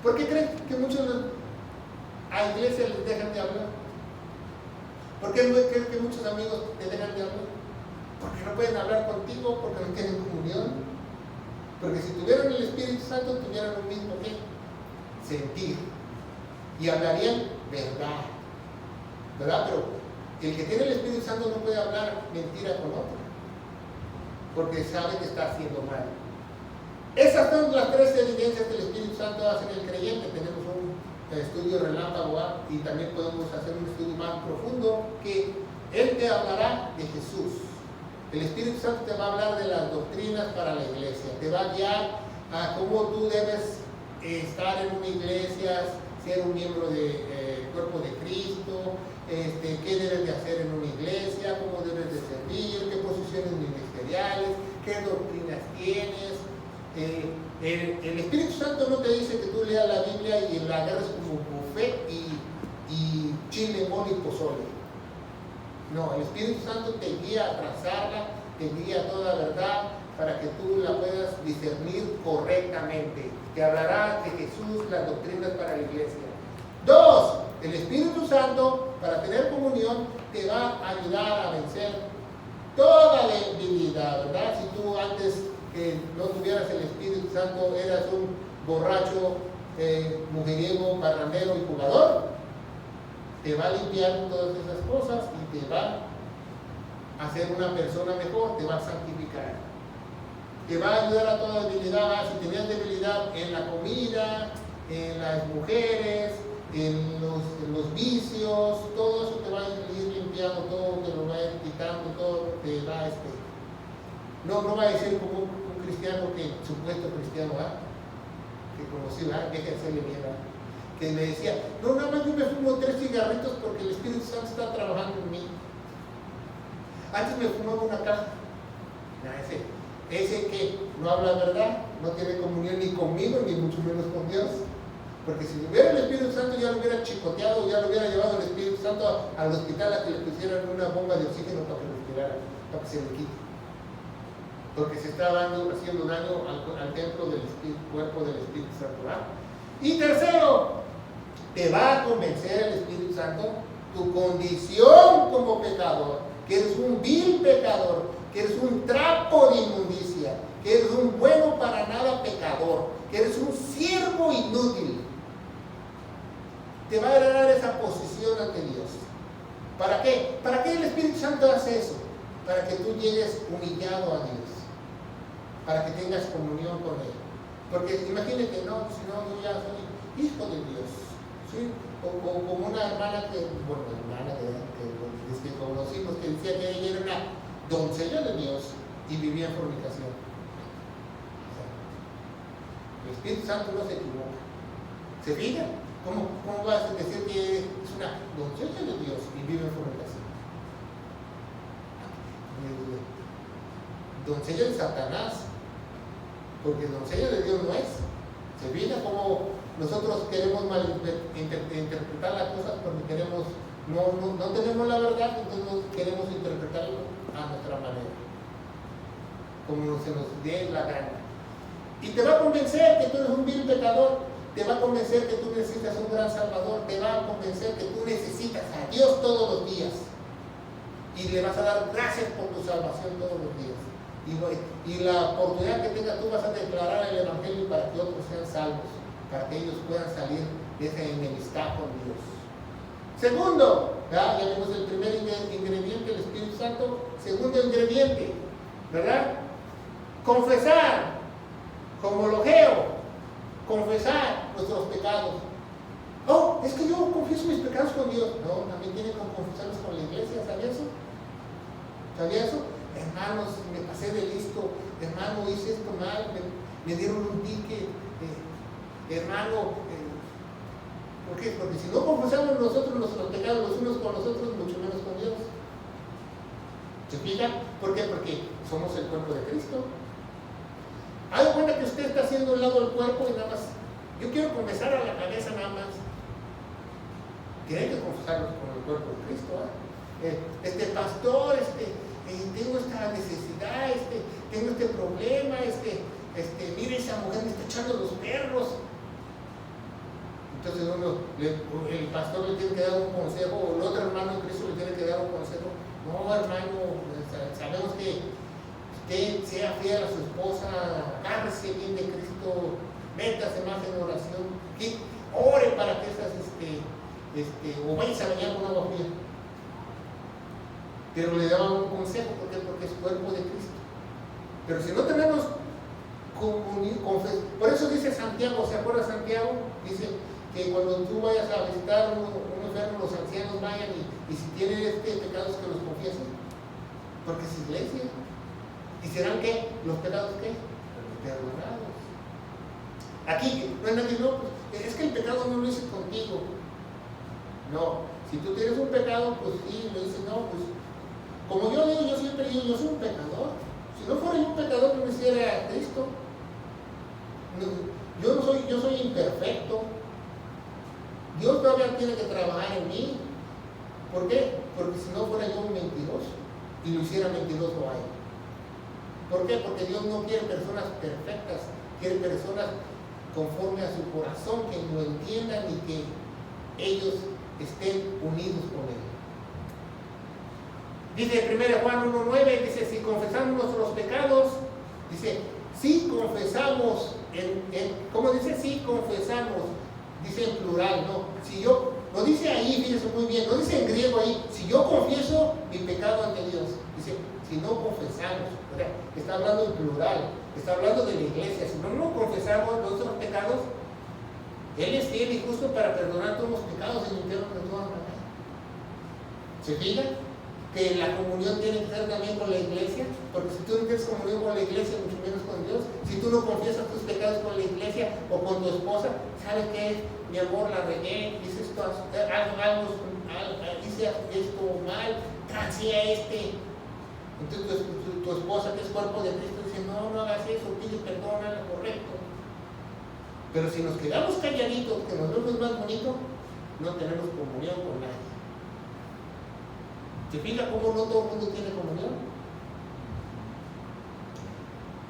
Speaker 1: ¿Por qué creen que muchos a iglesias les dejan de hablar? ¿Por qué creen que muchos amigos te dejan de hablar? Porque no pueden hablar contigo, porque no tienen comunión. Porque si tuvieran el Espíritu Santo, tuvieran lo mismo que sentir. Y hablarían verdad. ¿Verdad? Pero el que tiene el Espíritu Santo no puede hablar mentira con otro, porque sabe que está haciendo mal. Esas son las tres evidencias que el Espíritu Santo hace en el creyente. Tenemos un estudio relámpago y también podemos hacer un estudio más profundo, que Él te hablará de Jesús. El Espíritu Santo te va a hablar de las doctrinas para la iglesia, te va a guiar a cómo tú debes estar en una iglesia, ser un miembro del cuerpo de Cristo, qué debes de hacer en una iglesia, cómo debes de servir, qué posiciones ministeriales, qué doctrinas tienes. El Espíritu Santo no te dice que tú leas la Biblia y la agarres como buffet y chile, mole y pozole. No, el Espíritu Santo te guía a trazarla, te guía a toda verdad para que tú la puedas discernir correctamente. Te hablará de Jesús, las doctrinas para la iglesia. 2. El Espíritu Santo, para tener comunión, te va a ayudar a vencer toda debilidad, ¿verdad? Si tú antes no tuvieras el Espíritu Santo, eras un borracho, mujeriego, parrandero y jugador, te va a limpiar todas esas cosas y te va a hacer una persona mejor, te va a santificar. Te va a ayudar a toda debilidad. Si tenías debilidad en la comida, en las mujeres, en los vicios, todo eso te va a ir limpiando, todo te lo va a ir quitando, todo te va a no va a decir como un cristiano, que supuesto cristiano, que conocí, deja de hacerle miedo, que me decía, no, nada más yo me fumo 3 cigarritos porque el Espíritu Santo está trabajando en mí. Antes me fumaba una caja. Ese que no habla verdad, no tiene comunión ni conmigo, ni mucho menos con Dios. Porque si hubiera el Espíritu Santo, ya lo hubiera chicoteado, ya lo hubiera llevado el Espíritu Santo al hospital a que le pusieran una bomba de oxígeno para que lo respirara, para que se le quite. Porque se está haciendo daño al templo del cuerpo del Espíritu Santo, ¿verdad? Y tercero, te va a convencer el Espíritu Santo tu condición como pecador, que eres un vil pecador, que eres un trapo de inmundicia, que eres un bueno para nada pecador, que eres un siervo inútil. Te va a agradar esa posición ante Dios. ¿Para qué? ¿Para qué el Espíritu Santo hace eso? Para que tú llegues humillado a Dios, para que tengas comunión con Él. Porque imagínate, no, si no, yo ya soy hijo de Dios, ¿sí? O como una hermana que, bueno, hermana que conocimos, que decía que ella era una doncella de Dios y vivía en fornicación. O sea, el Espíritu Santo no se equivoca. ¿Se fijan? ¿Cómo vas a decir que es una doncella de Dios y vive en fornicación? Doncella de Satanás, porque doncella de Dios no es. Se fija cómo nosotros queremos interpretar las cosas porque no tenemos la verdad, entonces queremos interpretarlo a nuestra manera, como se nos dé la gana. Y te va a convencer que tú eres un vil pecador, te va a convencer que tú necesitas un gran Salvador, te va a convencer que tú necesitas a Dios todos los días. Y le vas a dar gracias por tu salvación todos los días. Y la oportunidad que tengas tú vas a declarar el Evangelio para que otros sean salvos, para que ellos puedan salir de esa enemistad con Dios. Segundo, ya vimos el primer ingrediente, el Espíritu Santo. Segundo ingrediente, ¿verdad? Confesar, como logeo, confesar nuestros pecados. Oh, es que yo confieso mis pecados con Dios. No, también tienen que confesarlos con la iglesia, ¿sabía eso? ¿Sabía eso? Hermanos, me pasé de listo, hermano, hice esto mal, me dieron un ticket, hermano, ¿por qué? Porque si no confesamos nosotros nuestros pecados los unos con los otros, mucho menos con Dios. ¿Se fija? ¿Por qué? Porque somos el cuerpo de Cristo. Haga cuenta que usted está haciendo un lado del cuerpo y nada más, yo quiero confesar a la cabeza nada más. Tiene que confesarlo con el cuerpo de Cristo, pastor, tengo esta necesidad, tengo este problema, mire, esa mujer me está echando los perros. Entonces el pastor le tiene que dar un consejo, o el otro hermano en Cristo le tiene que dar un consejo. No, hermano, sabemos que usted sea fiel a su esposa, agárrese bien de Cristo, métase más en oración, ore para que esas, o vayas a bañar con agua fría. Pero le daban un consejo, ¿por qué? Porque es cuerpo de Cristo. Pero si no tenemos por eso dice Santiago, ¿se acuerda Santiago? Dice que cuando tú vayas a visitar un enfermo, los ancianos vayan y si tienen pecados que los confiesen, porque es iglesia. ¿Y serán qué? ¿Los pecados qué? Perdonados. Aquí no es nadie, no, pues, es que el pecado no lo hice contigo. No, si tú tienes un pecado, pues sí, me dices, no, pues como yo digo, yo siempre digo, yo soy un pecador. Si no fuera yo un pecador, no me hiciera a Cristo. No, yo soy imperfecto. Dios todavía tiene que trabajar en mí. ¿Por qué? Porque si no fuera yo un mentiroso y lo hiciera mentiroso a él. ¿Por qué? Porque Dios no quiere personas perfectas, quiere personas conforme a su corazón, que lo entiendan y que ellos estén unidos con él. Dice 1 Juan 1:9, dice, si confesamos nuestros pecados, dice, si confesamos, ¿cómo dice? Si confesamos, dice en plural, ¿no? Si yo, lo dice ahí, fíjense muy bien, lo dice en griego ahí, si yo confieso mi pecado ante Dios, dice, si no confesamos, o sea, está hablando en plural, está hablando de la iglesia, si no confesamos nuestros pecados, Él es fiel y justo para perdonar todos los pecados y limpiarnos de toda manera. ¿Se fijan? Que la comunión tiene que ser también con la iglesia, porque si tú no tienes comunión con la iglesia, mucho menos con Dios, si tú no confiesas tus pecados con la iglesia o con tu esposa, ¿sabes qué? Mi amor, la regué, hice esto, hice esto mal, trancé a Entonces tu esposa, que es cuerpo de Cristo, dice, no hagas eso, pide perdón, haga correcto. Pero si nos quedamos calladitos, que nos vemos más bonitos, no tenemos comunión con nadie. ¿Se fija cómo no todo el mundo tiene comunión?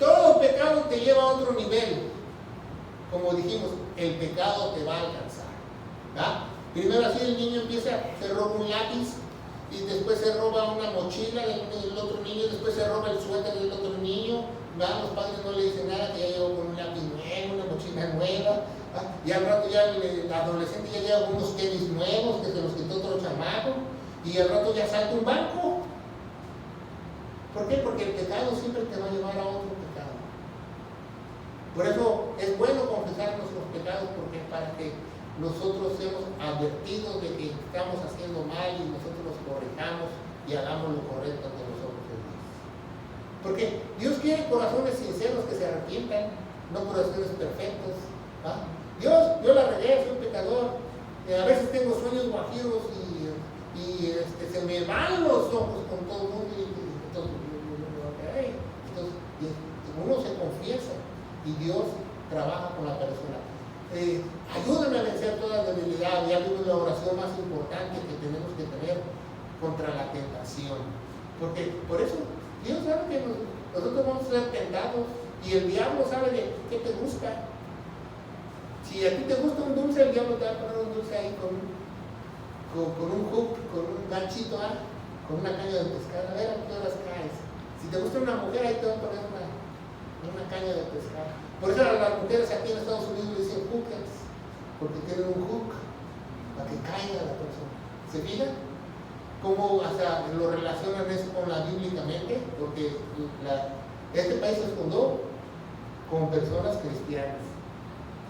Speaker 1: Todo pecado te lleva a otro nivel. Como dijimos, el pecado te va a alcanzar. ¿Va? Primero así el niño empieza, se roba un lápiz y después se roba una mochila del otro niño, después se roba el suéter del otro niño, los padres no le dicen nada, que ya llegó con un lápiz nuevo, una mochila nueva, y al rato ya el adolescente ya llega con unos tenis nuevos que se los quitó otro chamaco, y al rato ya salta un banco. ¿Por qué? Porque el pecado siempre te va a llevar a otro pecado. Por eso es bueno confesar nuestros pecados, porque para que nosotros seamos advertidos de que estamos haciendo mal y nosotros los corrijamos y hagamos lo correcto ante los ojos de Dios. Porque Dios quiere corazones sinceros que se arrepientan, no corazones perfectos. Dios, yo la regué, soy un pecador, a veces tengo sueños guajiros y se me van los ojos con todo el mundo entonces uno se confiesa y Dios trabaja con la persona. Ayúdame a vencer toda debilidad. Ya vimos la oración más importante que tenemos que tener contra la tentación, porque por eso Dios sabe que nosotros vamos a ser tentados y el diablo sabe de qué te gusta. Si a ti te gusta un dulce, el diablo te va a poner un dulce ahí con un hook, con un ganchito, con una caña de pescar. A ver a qué horas caes. Si te gusta una mujer, ahí te va a poner una caña de pescar. Por eso a las mujeres aquí en Estados Unidos le dicen hookers, porque tienen un hook para que caiga la persona. ¿Se fijan? ¿Cómo hasta lo relacionan eso con la bíblicamente? Porque este país se fundó con personas cristianas.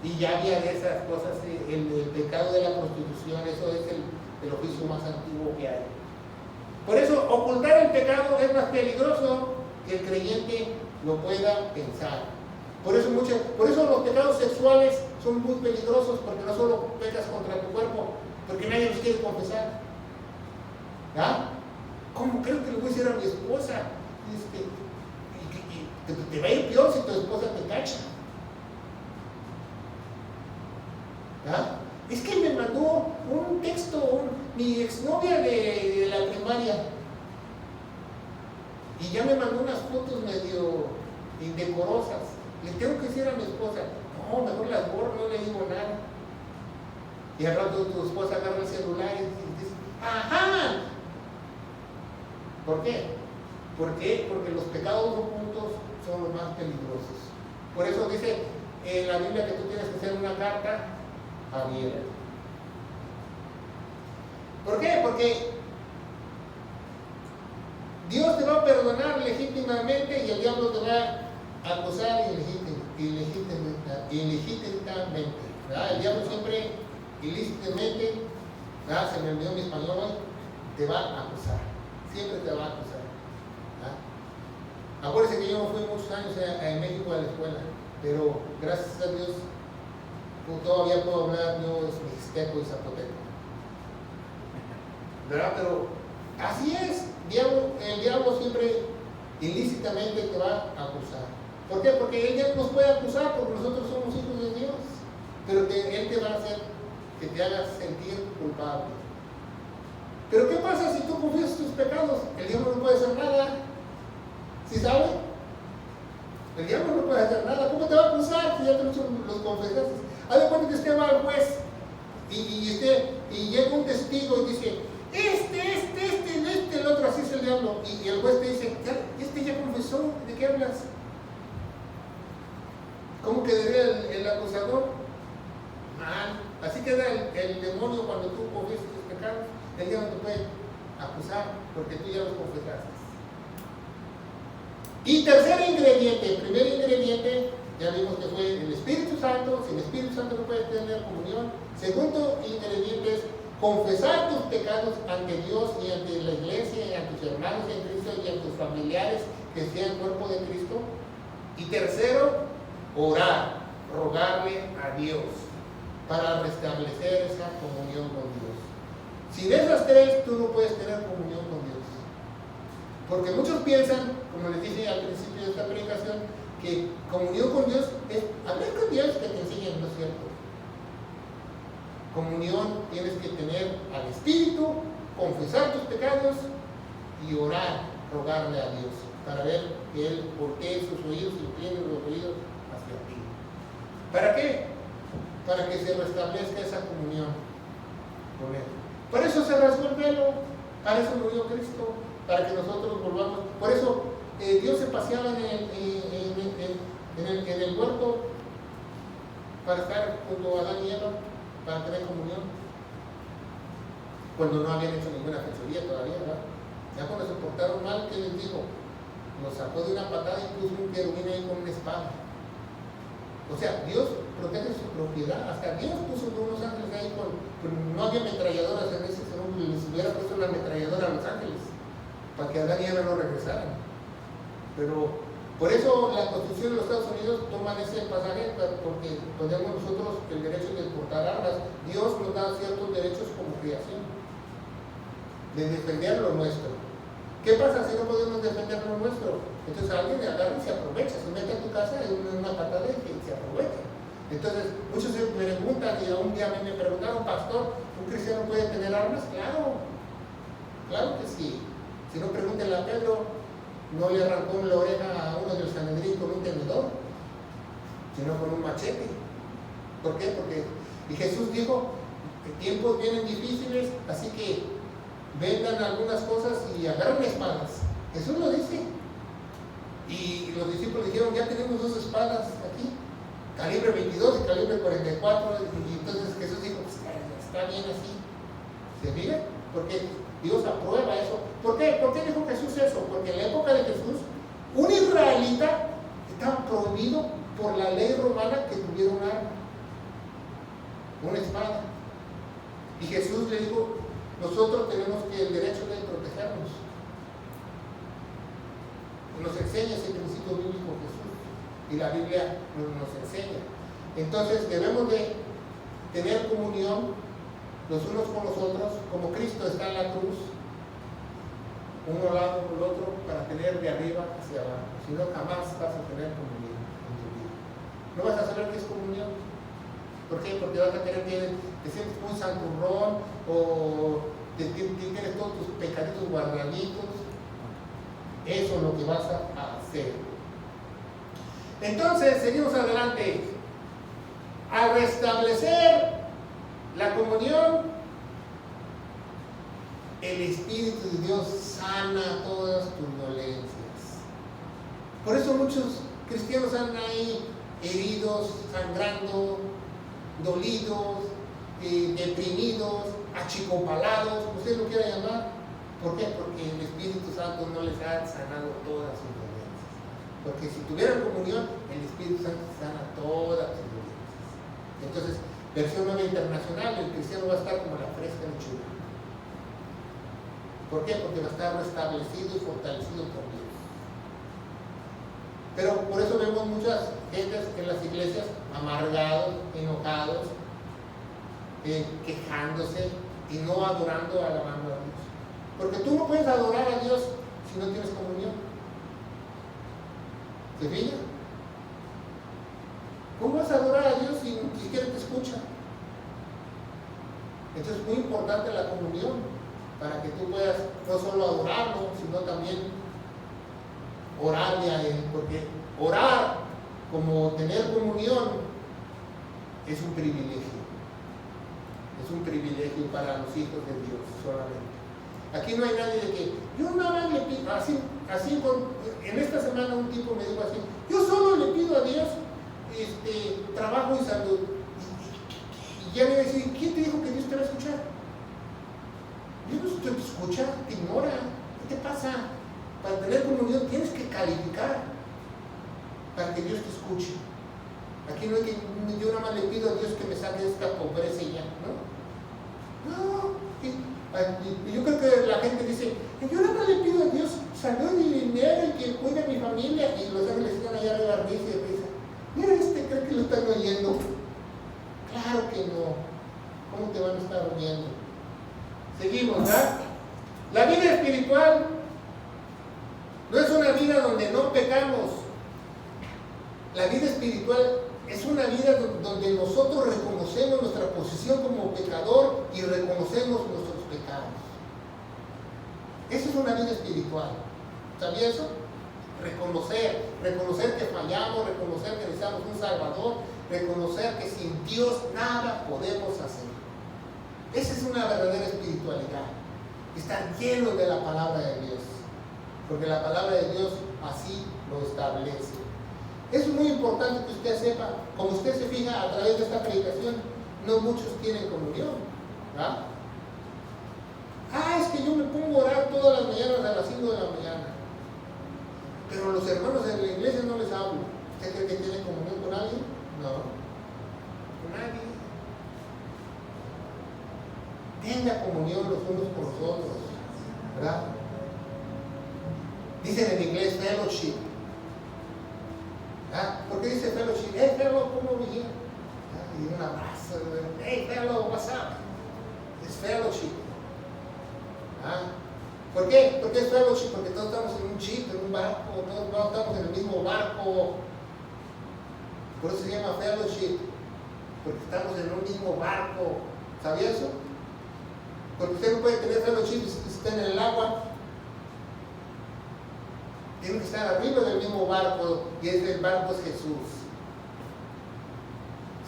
Speaker 1: Y ya había de esas cosas, el pecado de la prostitución, eso es el oficio más antiguo que hay. Por eso, ocultar el pecado es más peligroso que el creyente lo pueda pensar. Por eso los pecados sexuales son muy peligrosos, porque no solo pecas contra tu cuerpo, porque nadie los quiere confesar. ¿Cómo creo que le voy a decir a mi esposa? Te va a ir peor si tu esposa te cacha. Es que me mandó un texto mi exnovia de la primaria y ya me mandó unas fotos medio indecorosas. Le tengo que decir a mi esposa, no, mejor las borro, no le digo nada. Y al rato tu esposa agarra el celular y dice, ¡ajá! ¿Por qué? ¿Por qué? Porque los pecados ocultos son los más peligrosos. Por eso dice en la Biblia que tú tienes que hacer una carta abierta. ¿Por qué? Porque Dios te va a perdonar legítimamente y el diablo te va a acusar ilegítimamente. El diablo siempre ilícitamente, se me olvidó mi español hoy, te va a acusar. Siempre te va a acusar. Acuérdense que yo no fui muchos años en México a la escuela, pero gracias a Dios todavía puedo hablar mixteco y zapoteco. ¿Verdad? Pero así es, el diablo siempre ilícitamente te va a acusar. ¿Por qué? Porque él ya nos puede acusar porque nosotros somos hijos de Dios, pero que él te va a hacer que te hagas sentir culpable. Pero ¿qué pasa si tú confiesas tus pecados? El diablo no puede hacer nada. ¿Sí sabe? El diablo no puede hacer nada. ¿Cómo te va a acusar si ya te los confesaste? Haz de cuenta que usted va al juez y llega un testigo y dice, el otro, así es el diablo. Y el juez te dice, ya confesó, ¿de qué hablas? ¿Cómo quedaría el acusador? Mal. Así queda el demonio cuando tú confiesas tus pecados. El diablo te puede acusar porque tú ya los confesaste. Y tercer ingrediente, primer ingrediente, ya vimos que fue el Espíritu Santo. Sin el Espíritu Santo no puedes tener comunión. Segundo ingrediente es confesar tus pecados ante Dios y ante la iglesia y ante tus hermanos en Cristo y ante tus familiares que sean el cuerpo de Cristo. Y tercero, orar, rogarle a Dios para restablecer esa comunión con Dios. Sin esas tres, tú no puedes tener comunión con Dios. Porque muchos piensan, como les dije al principio de esta predicación, que comunión con Dios es hablar con Dios que te enseñan, no es cierto. Comunión tienes que tener al Espíritu, confesar tus pecados y orar, rogarle a Dios, para ver que Él voltee sus oídos y incline los oídos hacia ti. ¿Para qué? Para que se restablezca esa comunión con Él. Por eso se rasgó el velo. Para eso murió Cristo, para que nosotros volvamos. Por eso Dios se paseaba en el huerto para estar junto a Adán y Eva, para tener comunión. Cuando no habían hecho ninguna fechoría todavía, ¿verdad? Ya cuando se portaron mal, ¿qué les dijo? Los sacó de una patada y puso un querubín ahí con una espada. O sea, Dios protege su propiedad. Hasta Dios puso unos ángeles ahí no había ametralladoras en ese, sino que les hubiera puesto una ametralladora a los ángeles para que Adán y Eva no regresaran. Pero por eso la Constitución de los Estados Unidos toman ese pasaje, porque tenemos nosotros el derecho de portar armas. Dios nos da ciertos derechos como creación, de defender lo nuestro. ¿Qué pasa si no podemos defender lo nuestro? Entonces alguien le agarra y se aprovecha, se mete a tu casa en una patada y se aprovecha. Entonces muchos me preguntan, y un día a mí me preguntaron, pastor, ¿un cristiano puede tener armas? Claro que sí. Si no, pregúntenle a Pedro, no le arrancó la oreja a uno de los Sanedrín con un tenedor, sino con un machete. ¿Por qué? Porque y Jesús dijo que tiempos vienen difíciles, así que vendan algunas cosas y agarren espadas. Jesús lo dice. Y los discípulos dijeron, ya tenemos 2 espadas aquí, calibre 22 y calibre 44. Y entonces Jesús dijo, pues, está bien así. ¿Se fija? Porque Dios aprueba eso. ¿Por qué? ¿Por qué dijo Jesús eso? Porque en la época de Jesús, un israelita estaba prohibido por la ley romana que tuviera un arma, una espada. Y Jesús le dijo, nosotros tenemos el derecho de protegernos. Nos enseña ese principio bíblico Jesús, y la Biblia nos enseña. Entonces debemos de tener comunión los unos con los otros, como Cristo está en la cruz, uno al lado con el otro, para tener de arriba hacia abajo. Si no, jamás vas a tener comunión en tu vida. No vas a saber qué es comunión. ¿Por qué? Porque vas a querer que te sientes muy santurrón, o tienes todos tus pecaditos guardaditos. Eso es lo que vas a hacer. Entonces, seguimos adelante. Al restablecer la comunión, el Espíritu de Dios sana todas tus dolencias. Por eso muchos cristianos andan ahí heridos, sangrando, dolidos, deprimidos, achicopalados, usted lo quiera llamar. ¿Por qué? Porque el Espíritu Santo no les ha sanado todas sus dolencias. Porque si tuvieran comunión, el Espíritu Santo sana todas sus dolencias. Entonces, versión nueva internacional, el cristiano va a estar como la fresca lechuga. ¿Por qué? Porque va a estar restablecido y fortalecido por Dios. Pero por eso vemos muchas gentes en las iglesias amargados, enojados, quejándose y no adorando, alabando a Dios. Porque tú no puedes adorar a Dios si no tienes comunión. ¿Se fija? ¿Cómo vas a adorar a Dios si ni siquiera te escucha? Entonces es muy importante la comunión para que tú puedas no solo adorarlo, sino también orarle a Él. Porque orar como tener comunión es un privilegio. Es un privilegio para los hijos de Dios solamente. Aquí no hay nadie de que yo nada más le pido, en esta semana un tipo me dijo así, yo solo le pido a Dios trabajo y salud. Y ya me decía, ¿quién te dijo que Dios te va a escuchar? Dios no te escucha, te ignora. ¿Qué te pasa? Para tener comunión tienes que calificar para que Dios te escuche. Aquí no hay que, yo nada más le pido a Dios que me saque de esta pobreza y ya, ¿no? Yo creo que la gente dice, yo nada más le pido a Dios salud y dinero y que cuide a mi familia, y los ángeles están allá arriba, risa y risa. Mira, creo que lo están oyendo. Claro que no. ¿Cómo te van a estar oyendo? Seguimos, ¿verdad? La vida espiritual no es una vida donde no pecamos. La vida espiritual es una vida donde nosotros reconocemos nuestra posición como pecador y reconocemos nuestros pecados. Esa es una vida espiritual. ¿Sabía eso? Reconocer que fallamos, reconocer que necesitamos un Salvador, reconocer que sin Dios nada podemos hacer. Esa es una verdadera espiritualidad. estar llenos de la palabra de Dios, porque la palabra de Dios así lo establece. Es muy importante que usted sepa, como usted se fija a través de esta predicación, no muchos tienen comunión, ¿verdad? Es que yo me pongo a orar todas las mañanas a las 5 de la mañana, pero los hermanos de la iglesia no les hablo. ¿Usted cree que tiene comunión con alguien? No, con nadie. Tenga comunión los unos con los otros, ¿verdad? Dicen en inglés fellowship. ¿Por qué dice fellowship? Hey, fellow, ¿cómo bien? Y un abrazo. Hey, fellow, what's up? Es fellowship. ¿Por qué? Porque es fellowship, porque todos estamos en un ship, en un barco, todos estamos en el mismo barco. Por eso se llama fellowship, porque estamos en un mismo barco. ¿Sabía eso? Porque usted no puede tener fellowship si está en el agua. Tienen que estar arriba del mismo barco, y ese barco es Jesús.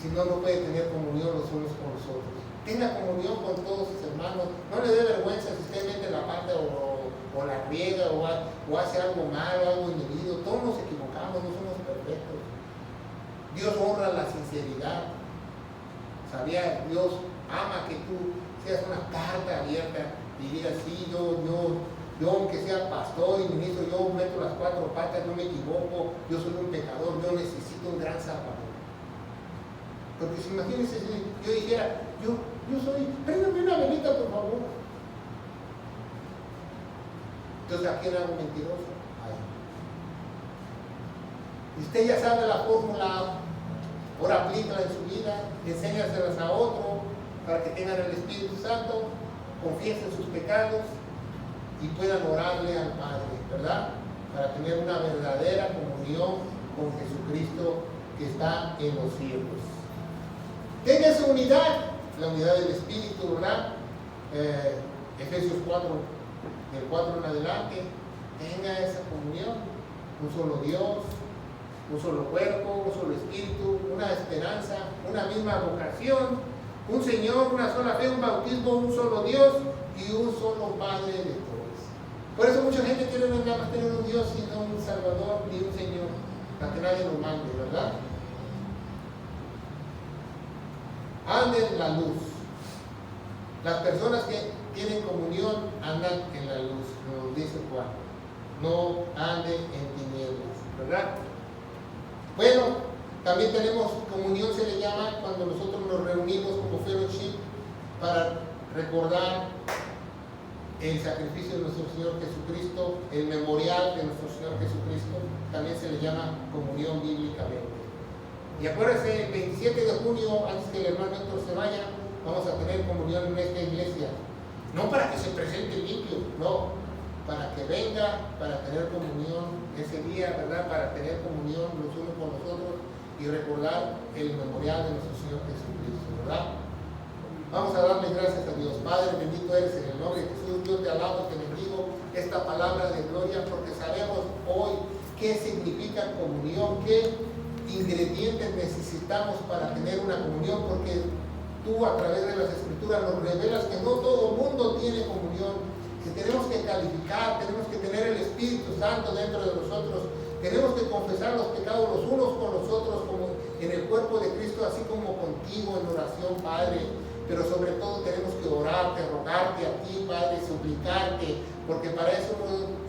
Speaker 1: Si no, no puede tener comunión los unos con los otros. Tenga comunión con todos sus hermanos. No le dé vergüenza si usted mete la pata o la riega o hace algo malo, algo indebido. Todos nos equivocamos, no somos perfectos. Dios honra la sinceridad. ¿Sabía? Dios ama que tú seas una carta abierta y digas, sí, yo aunque sea pastor y ministro, yo meto las 4 patas, no me equivoco, yo soy un pecador, yo necesito un gran salvador. Porque si imagínense, si yo dijera, yo soy, préndame una velita por favor. Entonces, ¿a quién hago mentiroso? Y usted ya sabe la fórmula, ahora aplícala en su vida, enséñaselas a otro, para que tengan el Espíritu Santo, confiesen sus pecados y puedan orarle al Padre, ¿verdad? Para tener una verdadera comunión con Jesucristo que está en los cielos. Tenga esa unidad, la unidad del Espíritu, ¿verdad? Efesios 4, del 4 en adelante, tenga esa comunión, un solo Dios, un solo cuerpo, un solo Espíritu, una esperanza, una misma vocación, un Señor, una sola fe, un bautismo, un solo Dios y un solo Padre de todos. Por eso mucha gente quiere no nada más tener un Dios, sino un Salvador y un Señor, para que nadie lo mande, ¿verdad? Ande en la luz. Las personas que tienen comunión andan en la luz, nos dice Juan. No ande en tinieblas, ¿verdad? Bueno, también tenemos comunión, se le llama cuando nosotros nos reunimos como fellowship para recordar el sacrificio de nuestro Señor Jesucristo, el memorial de nuestro Señor Jesucristo, también se le llama comunión bíblicamente. Y acuérdense, el 27 de junio, antes que el hermano Héctor se vaya, vamos a tener comunión en esta iglesia. No para que se presente limpio, no, para que venga, para tener comunión ese día, ¿verdad? Para tener comunión los unos con los otros y recordar el memorial de nuestro Señor Jesucristo, ¿verdad? Vamos a darle gracias a Dios. Padre, bendito eres en el nombre de Jesús. Yo te alabo, te bendigo esta palabra de gloria, porque sabemos hoy qué significa comunión, qué ingredientes necesitamos para tener una comunión, porque tú a través de las Escrituras nos revelas que no todo el mundo tiene comunión, que tenemos que calificar, tenemos que tener el Espíritu Santo dentro de nosotros, tenemos que confesar los pecados los unos con los otros como en el cuerpo de Cristo, así como contigo en oración, Padre. Pero sobre todo tenemos que orarte, rogarte a ti, Padre, suplicarte, porque para eso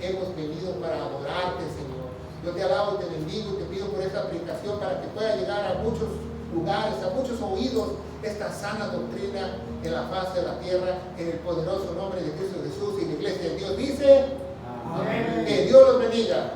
Speaker 1: hemos venido, para adorarte, Señor. Yo te alabo y te bendigo y te pido por esta aplicación para que pueda llegar a muchos lugares, a muchos oídos, esta sana doctrina en la faz de la tierra, en el poderoso nombre de Cristo Jesús. Y la iglesia de Dios dice, amén. Que Dios los bendiga.